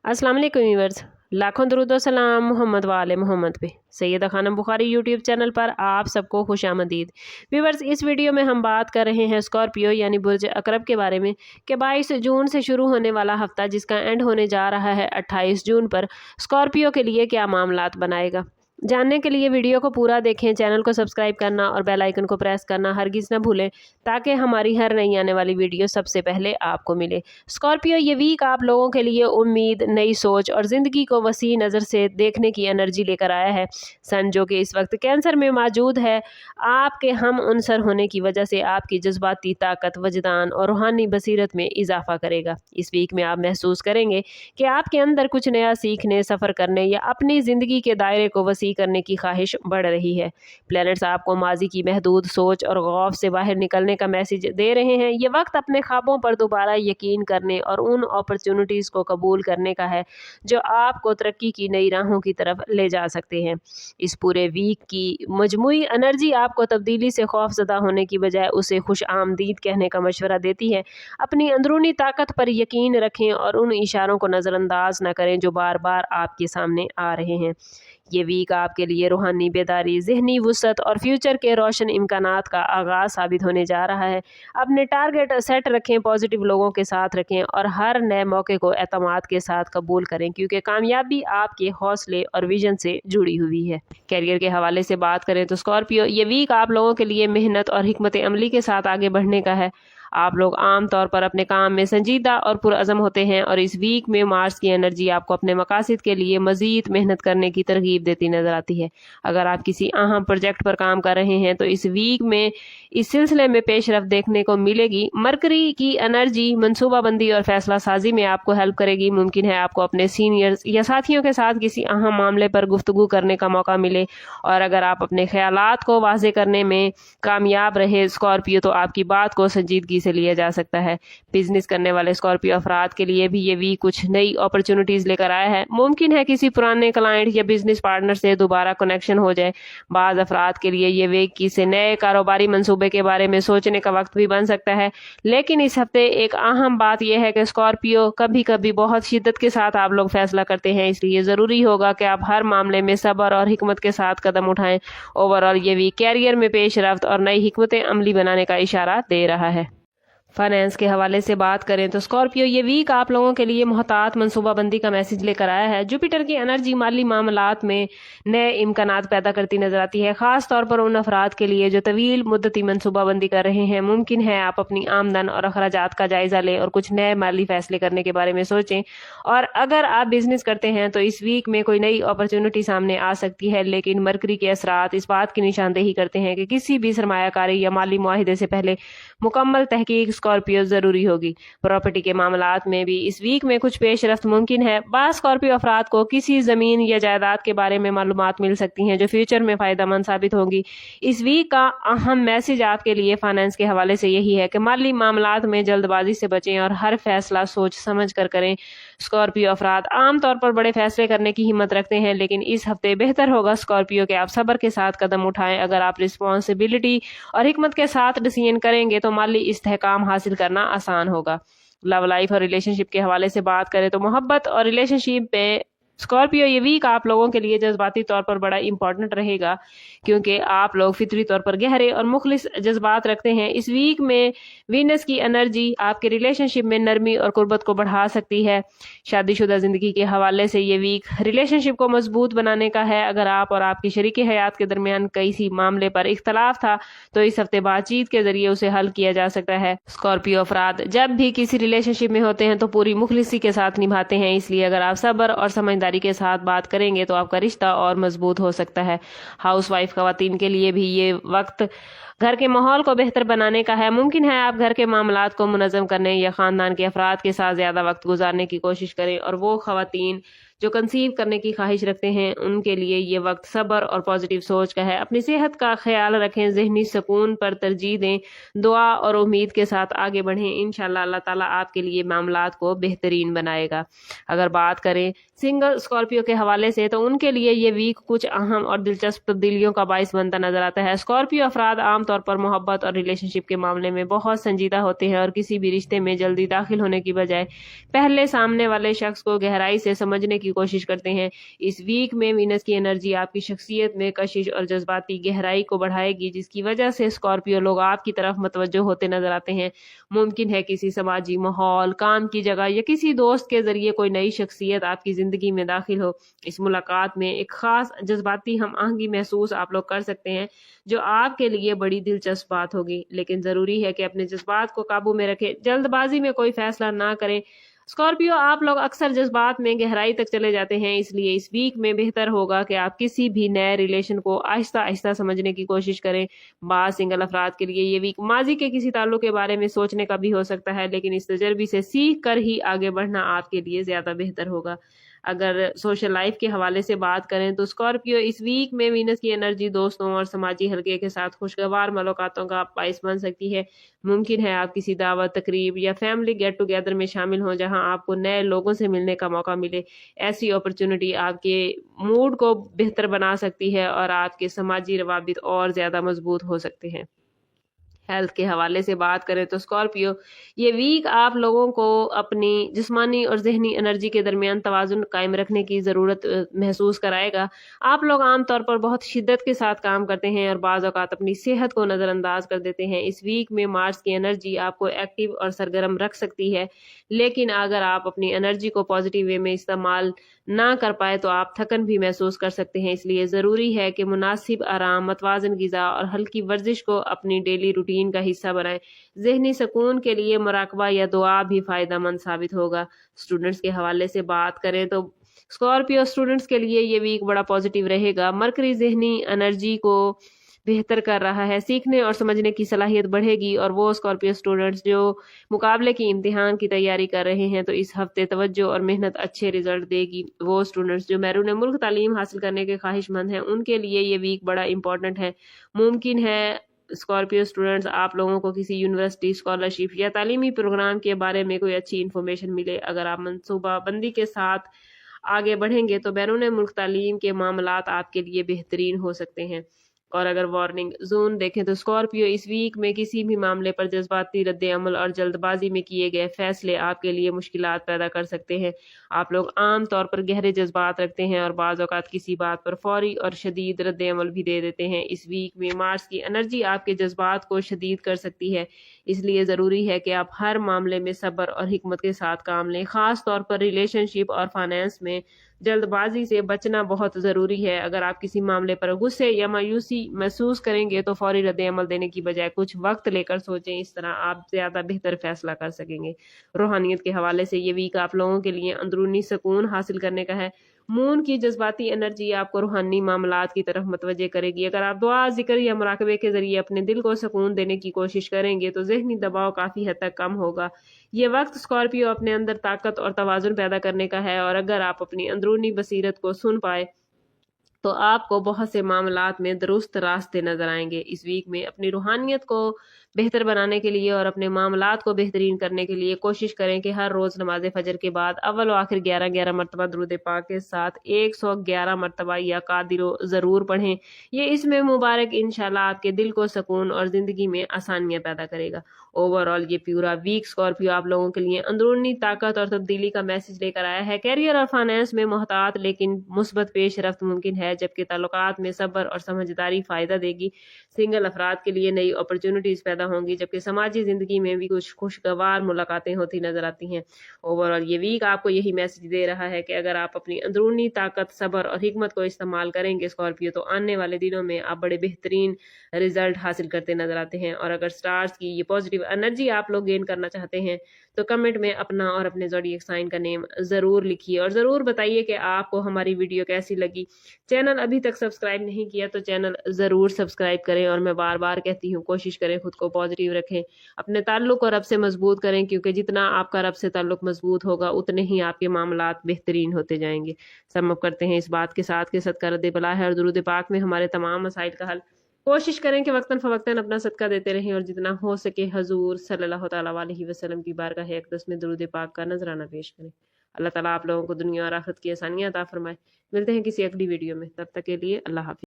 अस्सलाम वालेकुम व्यूअर्स, लाखों दरूद व सलाम मोहम्मद वाले मोहम्मद पे। सैयदा खानम बुखारी यूट्यूब चैनल पर आप सबको खुश आमदीद। व्यूअर्स, इस वीडियो में हम बात कर रहे हैं स्कॉर्पियो यानी बुर्ज अकरब के बारे में कि 22 जून से शुरू होने वाला हफ्ता जिसका एंड होने जा रहा है 28 जून पर स्कॉर्पियो के लिए क्या मामलात बनाएगा। जानने के लिए वीडियो को पूरा देखें, चैनल को सब्सक्राइब करना और बेल आइकन को प्रेस करना हरगिज़ न भूलें ताकि हमारी हर नई आने वाली वीडियो सबसे पहले आपको मिले। स्कॉर्पियो ये वीक आप लोगों के लिए उम्मीद, नई सोच और ज़िंदगी को वसी नज़र से देखने की एनर्जी लेकर आया है। सन जो कि इस वक्त कैंसर में मौजूद है, आपके हम अनसर होने की वजह से आपकी जज्बाती ताकत, वजदान और रूहानी बसीरत में इजाफा करेगा। इस वीक में आप महसूस करेंगे कि आपके अंदर कुछ नया सीखने, सफ़र करने या अपनी ज़िंदगी के दायरे को वसी करने की ख्वाहिश बढ़ रही है। प्लैनेट्स आपको माजी की महदूद सोच और खौफ से बाहर निकलने का मैसेज दे रहे हैं। ये वक्त अपने ख्वाबों पर दोबारा यकीन करने और उन अपॉर्चुनिटीज़ को कबूल करने का है जो आपको तरक्की की नई राहों की तरफ ले जा सकते हैं। इस पूरे वीक की मजमूई एनर्जी आपको तब्दीली से खौफजदा होने की बजाय उसे खुश आमदीद कहने का मशवरा देती है। अपनी अंदरूनी ताकत पर यकीन रखें और उन इशारों को नज़रअंदाज न करें जो बार बार आपके सामने आ रहे हैं। ये वीक आपके लिए रूहानी बेदारी, ज़हनी वुसअत और फ्यूचर के रोशन इम्कानात का आगाज़ साबित होने जा रहा है। अपने टारगेट सेट रखें, पॉजिटिव लोगों के साथ रखें और हर नए मौके को एतमाद के साथ कबूल करें क्योंकि कामयाबी आपके हौसले और विजन से जुड़ी हुई है। कैरियर के हवाले से बात करें तो स्कॉर्पियो ये वीक आप लोगों के लिए मेहनत और हिकमत अमली के साथ आगे बढ़ने का है। आप लोग आम तौर पर अपने काम में संजीदा और पुरअज़म होते हैं और इस वीक में मार्स की एनर्जी आपको अपने मकासद के लिए मज़ीद मेहनत करने की तरगीब देती नज़र आती है। अगर आप किसी अहम प्रोजेक्ट पर काम कर रहे हैं तो इस वीक में इस सिलसिले में पेशरफ्त देखने को मिलेगी। मरकरी की एनर्जी मनसूबाबंदी और फैसला साजी में आपको हेल्प करेगी। मुमकिन है आपको अपने सीनियर्स या साथियों के साथ किसी अहम मामले पर गुफ्तगू करने का मौका मिले और अगर आप अपने ख्यालात को वाज़े करने में कामयाब रहे स्कॉर्पियो तो आपकी बात को संजीदगी से लिया जा सकता है। बिजनेस करने वाले स्कॉर्पियो अफराद के लिए भी ये वीक कुछ नई अपॉर्चुनिटीज लेकर आया है। मुमकिन है किसी पुराने क्लाइंट या बिजनेस पार्टनर से दोबारा कनेक्शन हो जाए। बाज़ अफराद के लिए ये वीक किसी नए कारोबारी मंसूबे के बारे में सोचने का वक्त भी बन सकता है। लेकिन इस हफ्ते एक अहम बात यह है कि स्कॉर्पियो कभी कभी बहुत शिद्दत के साथ आप लोग फैसला करते हैं, इसलिए ज़रूरी होगा कि आप हर मामले में सब्र और हिकमत के साथ कदम उठाएं। ओवरऑल ये वीक कैरियर में पेशरफ्त और नई हिकमत अमली बनाने का इशारा दे रहा है। फाइनेंस के हवाले से बात करें तो स्कॉर्पियो ये वीक आप लोगों के लिए मोहतात मनसूबाबंदी का मैसेज लेकर आया है। जुपिटर की एनर्जी माली मामलात में नए इम्कानात पैदा करती नजर आती है, खास तौर पर उन अफराद के लिए जो तवील मुद्दती मनसूबाबंदी कर रहे हैं। मुमकिन है आप अपनी आमदन और अखराजात का जायजा लें और कुछ नए माली फैसले करने के बारे में सोचें। और अगर आप बिजनेस करते हैं तो इस वीक में कोई नई अपॉर्चुनिटी सामने आ सकती है, लेकिन मरकरी के असरात इस बात की निशानदेही करते हैं कि किसी भी सरमायाकारी या माली मुआहिदे से पहले मुकम्मल तहकीक स्कॉर्पियो ज़रूरी होगी। प्रॉपर्टी के मामलात में भी इस वीक में कुछ पेशरफ्त मुमकिन है। बाज़ स्कॉर्पियो अफराद को किसी ज़मीन या जायदाद के बारे में मालूमात मिल सकती हैं जो फ्यूचर में फ़ायदेमंद साबित होंगी। इस वीक का अहम मैसेज आपके लिए फाइनेंस के हवाले से यही है कि माली मामलात में जल्दबाजी से बचें और हर फैसला सोच समझ कर करें। स्कॉर्पियो अफराद आमतौर पर बड़े फैसले करने की हिम्मत रखते हैं, लेकिन इस हफ्ते बेहतर होगा स्कॉर्पियो के आप सब्र के साथ कदम उठाएं। अगर आप रिस्पॉन्सिबिलिटी और हिकमत के साथ डिसीजन करेंगे तो माली इस्तेहकाम हासिल करना आसान होगा। लव लाइफ और रिलेशनशिप के हवाले से बात करें तो मोहब्बत और रिलेशनशिप में स्कॉर्पियो ये वीक आप लोगों के लिए जज्बाती तौर पर बड़ा इंपॉर्टेंट रहेगा क्योंकि आप लोग फितरी तौर पर गहरे और मुखलिस जज्बात रखते हैं। इस वीक में वीनस की एनर्जी आपके रिलेशनशिप में नरमी और कुर्बत को बढ़ा सकती है। शादीशुदा ज़िंदगी के हवाले से ये वीक रिलेशनशिप को मजबूत बनाने का है। अगर आप और आपकी शरीक हयात के दरमियान किसी मामले पर इख्तलाफ था तो इस हफ्ते बातचीत के जरिए उसे हल किया जा सकता है। स्कॉर्पियो अफराद जब भी किसी रिलेशनशिप में होते हैं तो पूरी मुखलिसी के साथ निभाते हैं, इसलिए अगर आप सब्र और समझदारी के साथ बात करेंगे तो आपका रिश्ता और मजबूत हो सकता है। हाउस वाइफ खवातीन के लिए भी ये वक्त घर के माहौल को बेहतर बनाने का है। मुमकिन है आप घर के मामलात को मुनज़्ज़म करने या ख़ानदान के अफराद के साथ ज़्यादा वक्त गुजारने की कोशिश करें और वो खवातीन जो कंसीव करने की ख्वाहिश रखते हैं उनके लिए ये वक्त सब्र और पॉजिटिव सोच का है। अपनी सेहत का ख्याल रखें, ज़हनी सुकून पर तरजीह दें, दुआ और उम्मीद के साथ आगे बढ़ें। इंशाल्लाह अल्लाह ताला आपके लिए मामलात को बेहतरीन बनाएगा। अगर बात करें सिंगल स्कॉर्पियो के हवाले से तो उनके लिए ये वीक कुछ अहम और दिलचस्प तब्दीलियों का बाइस बनता नजर आता है। स्कॉर्पियो अफराद आमतौर पर मोहब्बत और रिलेशनशिप के मामले में बहुत संजीदा होते हैं और किसी भी रिश्ते में जल्दी दाखिल होने की बजाय पहले सामने वाले शख्स को गहराई से समझने की कोशिश करते हैं। इस वीक में वीनस की एनर्जी आपकी शख्सियत में कशिश और जज्बाती गहराई को बढ़ाएगी, जिसकी वजह से स्कॉर्पियो लोग आपकी तरफ मुतवज्जो होते नजर आते हैं। मुमकिन है किसी समाजी माहौल, काम की जगह या किसी दोस्त के जरिए कोई नई शख्सियत आपकी जिंदगी में दाखिल हो। इस मुलाकात में एक खास जज्बाती हम आहंगी महसूस आप लोग कर सकते हैं, जो आपके लिए बड़ी दिलचस्प बात होगी। लेकिन जरूरी है कि अपने जज्बात को काबू में रखें, जल्दबाजी में कोई फैसला ना करें। स्कॉर्पियो आप लोग अक्सर जज्बात में गहराई तक चले जाते हैं, इसलिए इस वीक में बेहतर होगा कि आप किसी भी नए रिलेशन को आहिस्ता आहिस्ता समझने की कोशिश करें। बात सिंगल अफराद के लिए ये वीक माजी के किसी ताल्लुक के बारे में सोचने का भी हो सकता है, लेकिन इस तजर्बे से सीख कर ही आगे बढ़ना आपके लिए ज्यादा बेहतर होगा। अगर सोशल लाइफ के हवाले से बात करें तो स्कॉर्पियो इस वीक में वीनस की एनर्जी दोस्तों और समाजी हल्के के साथ खुशगवार मुलाकातों का बाइस बन सकती है। मुमकिन है आप किसी दावत, तकरीब या फैमिली गेट टुगेदर में शामिल हों जहां आपको नए लोगों से मिलने का मौका मिले। ऐसी अपॉर्चुनिटी आपके मूड को बेहतर बना सकती है और आपके समाजी रवाबित और ज्यादा मजबूत हो सकते हैं। हेल्थ के हवाले से बात करें तो स्कॉर्पियो ये वीक आप लोगों को अपनी जिस्मानी और जहनी एनर्जी के दरमियान तवाजुन कायम रखने की ज़रूरत महसूस कराएगा। आप लोग आमतौर पर बहुत शिद्दत के साथ काम करते हैं और बाज़ औक़ात अपनी सेहत को नज़रअंदाज कर देते हैं। इस वीक में मार्स की एनर्जी आपको एक्टिव और सरगर्म रख सकती है, लेकिन अगर आप अपनी एनर्जी को पॉजिटिव वे में इस्तेमाल ना कर पाए तो आप थकन भी महसूस कर सकते हैं। इसलिए ज़रूरी है कि मुनासिब आराम, मतवाज़न ग़िज़ा और हल्की वर्जिश को अपनी डेली रूटीन का हिस्सा बनाएं। ज़हनी सुकून के लिए मुराकबा या दुआ भी फ़ायदेमंद साबित होगा। स्टूडेंट्स के हवाले से बात करें तो स्कॉर्पियो स्टूडेंट्स के लिए ये वीक बड़ा पॉजिटिव रहेगा। मरकरी ज़हनी एनर्जी को बेहतर कर रहा है, सीखने और समझने की सलाहियत बढ़ेगी और वो स्कॉर्पियो स्टूडेंट्स जो मुकाबले की इम्तिहान की तैयारी कर रहे हैं तो इस हफ्ते तवज्जो और मेहनत अच्छे रिजल्ट देगी। वो स्टूडेंट्स जो बैरून मुल्क तालीम हासिल करने के ख्वाहिशमंद हैं उनके लिए ये वीक बड़ा इंपॉर्टेंट है। मुमकिन है स्कॉर्पियो स्टूडेंट्स आप लोगों को किसी यूनिवर्सिटी स्कॉलरशिप या तालीमी प्रोग्राम के बारे में कोई अच्छी इन्फॉर्मेशन मिले। अगर आप मनसूबाबंदी के साथ आगे बढ़ेंगे तो बैरून मुल्क तालीम के मामलात आपके लिए बेहतरीन हो सकते हैं। और अगर वार्निंग जोन देखें तो स्कॉर्पियो इस वीक में किसी भी मामले पर जज्बाती रद्द अमल और जल्दबाजी में किए गए फैसले आपके लिए मुश्किलात पैदा कर सकते हैं। आप लोग आम तौर पर गहरे जज्बात रखते हैं और बाज़ औक़ात किसी बात पर फौरी और शदीद रद्द अमल भी दे देते हैं। इस वीक में मार्स की एनर्जी आपके जज्बात को शदीद कर सकती है, इसलिए ज़रूरी है कि आप हर मामले में सब्र और हिकमत के साथ काम लें। ख़ास तौर पर रिलेशनशिप और फाइनेंस में जल्दबाजी से बचना बहुत ज़रूरी है। अगर आप किसी मामले पर गुस्से या मायूसी महसूस करेंगे तो फौरी रद्द अमल देने की बजाय कुछ वक्त लेकर सोचें, इस तरह आप ज़्यादा बेहतर फैसला कर सकेंगे। रूहानियत के हवाले से ये वीक आप लोगों के लिए अंदरूनी सुकून हासिल करने का है। मून की जज्बाती एनर्जी आपको रूहानी मामलात की तरफ मुतवज्जे करेगी। अगर आप दुआ, जिक्र या मुराकबे के जरिए अपने दिल को सुकून देने की कोशिश करेंगे तो जहनी दबाव काफ़ी हद तक कम होगा। ये वक्त स्कॉर्पियो अपने अंदर ताकत और तवाज़ुन पैदा करने का है और अगर आप अपनी अंदरूनी बसीरत को सुन पाए तो आपको बहुत से मामलात में दुरुस्त रास्ते नजर आएंगे। इस वीक में अपनी रूहानियत को बेहतर बनाने के लिए और अपने मामलात को बेहतरीन करने के लिए कोशिश करें कि हर रोज़ नमाज फजर के बाद अव्वल व आखिर 11-11 मरतबा दुरूद पाक के साथ 111 मरतबा या कादिरो ज़रूर पढ़ें। ये इसमें मुबारक इंशाल्लाह आपके दिल को सुकून और ज़िंदगी में आसानियाँ पैदा करेगा। ओवरऑल ये पूरा वीक स्कॉर्पियो आप लोगों के लिए अंदरूनी ताकत और तब्दीली का मैसेज लेकर आया है। कैरियर और फाइनेंस में मोहतात लेकिन मुस्बत पेश रफ्त मुमकिन है, जबकि ताल्लुकात में सब्र और समझदारी फ़ायदा देगी। सिंगल अफराद के लिए नई अपॉर्चुनिटीज़ पैदा होंगी, जबकि समाजी ज़िंदगी में भी कुछ खुशगवार मुलाकातें होती नजर आती हैं। ओवरऑल ये वीक आपको यही मैसेज दे रहा है कि अगर आप अपनी अंदरूनी ताकत, सब्र और हिकमत को इस्तेमाल करेंगे स्कॉर्पियो, तो आने वाले दिनों में आप बड़े बेहतरीन रिजल्ट हासिल करते नजर आते हैं। और अगर स्टार्स की ये पॉजिटिव एनर्जी आप लोग गेन करना चाहते हैं तो कमेंट में अपना और अपने ज़ोडिएक साइन का नेम ज़रूर लिखिए और ज़रूर बताइए कि आपको हमारी वीडियो कैसी लगी। चैनल अभी तक सब्सक्राइब नहीं किया तो चैनल ज़रूर सब्सक्राइब करें और मैं बार बार कहती हूँ कोशिश करें खुद को پازیٹیو رکھیں، اپنے تعلق کو رب سے مضبوط کریں، کیونکہ جتنا آپ کا رب سے تعلق مضبوط ہوگا اتنے ہی آپ کے معاملات بہترین ہوتے جائیں گے۔ سم اب کرتے ہیں اس بات کے ساتھ کہ صدقہ رد بلا ہے اور درود پاک میں ہمارے تمام مسائل کا حل۔ کوشش کریں کہ وقتاً فوقتاً اپنا صدقہ دیتے رہیں اور جتنا ہو سکے حضور صلی اللہ تعالیٰ علیہ وسلم کی بارگاہ اقدس میں درود پاک کا نذرانہ پیش کریں۔ اللہ تعالیٰ آپ لوگوں کو دنیا اور آخرت کی آسانیاں عطا فرمائے۔ ملتے ہیں کسی اگلی ویڈیو میں، تب تک کے لیے اللہ حافظ۔